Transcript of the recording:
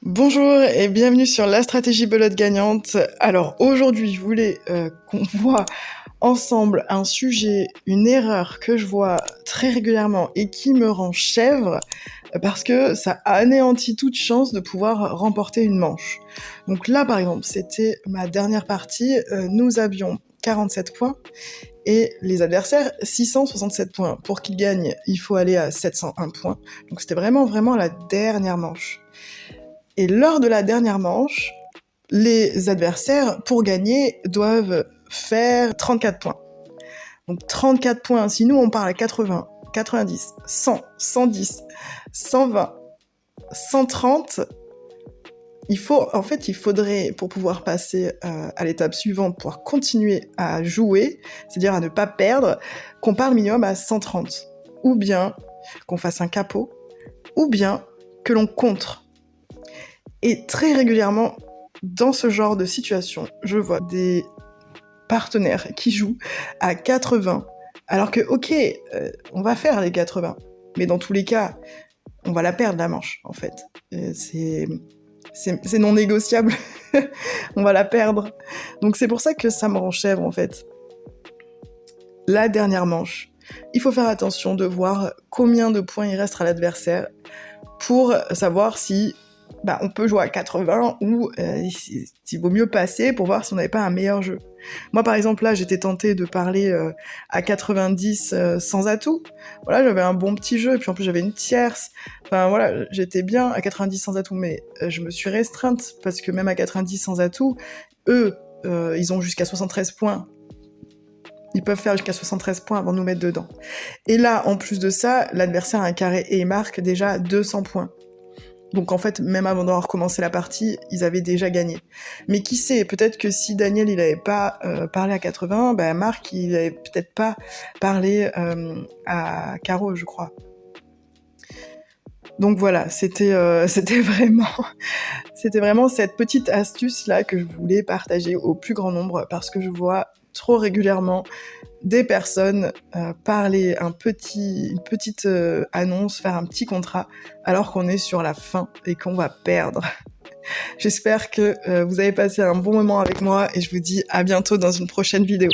Bonjour et bienvenue sur la stratégie belote gagnante. Alors aujourd'hui, je voulais qu'on voit ensemble un sujet, une erreur que je vois très régulièrement et qui me rend chèvre parce que ça anéantit toute chance de pouvoir remporter une manche. Donc là, par exemple, c'était ma dernière partie. Nous avions 47 points et les adversaires 667 points. Pour qu'ils gagnent, il faut aller à 701 points. Donc c'était vraiment la dernière manche. Et lors de la dernière manche, les adversaires, pour gagner, doivent faire 34 points. Donc 34 points, si nous on parle à 80, 90, 100, 110, 120, 130, il faudrait, pour pouvoir passer à l'étape suivante, pouvoir continuer à jouer, c'est-à-dire à ne pas perdre, qu'on parle minimum à 130. Ou bien qu'on fasse un capot, ou bien que l'on contre. Et très régulièrement, dans ce genre de situation, je vois des partenaires qui jouent à 80, alors que, on va faire les 80, mais dans tous les cas, on va la perdre, la manche, en fait. C'est non négociable, on va la perdre. Donc c'est pour ça que ça me rend chèvre, en fait. La dernière manche, il faut faire attention de voir combien de points il reste à l'adversaire pour savoir si on peut jouer à 80 ou il vaut mieux passer pour voir si on n'avait pas un meilleur jeu. Moi, par exemple, là, j'étais tentée de parler à 90 sans atout. Voilà, j'avais un bon petit jeu, et puis en plus, j'avais une tierce. Enfin, voilà, j'étais bien à 90 sans atout, mais je me suis restreinte, parce que même à 90 sans atout, eux, ils ont jusqu'à 73 points. Ils peuvent faire jusqu'à 73 points avant de nous mettre dedans. Et là, en plus de ça, l'adversaire a un carré et il marque déjà 200 points. Donc en fait, même avant d'avoir commencé la partie, ils avaient déjà gagné. Mais qui sait, peut-être que si Daniel il avait pas parlé à 80, Marc il avait peut-être pas parlé à Caro, je crois. Donc voilà, c'était vraiment cette petite astuce là que je voulais partager au plus grand nombre, parce que je vois trop régulièrement des personnes parler une petite annonce, faire un petit contrat, alors qu'on est sur la fin et qu'on va perdre. J'espère que vous avez passé un bon moment avec moi et je vous dis à bientôt dans une prochaine vidéo.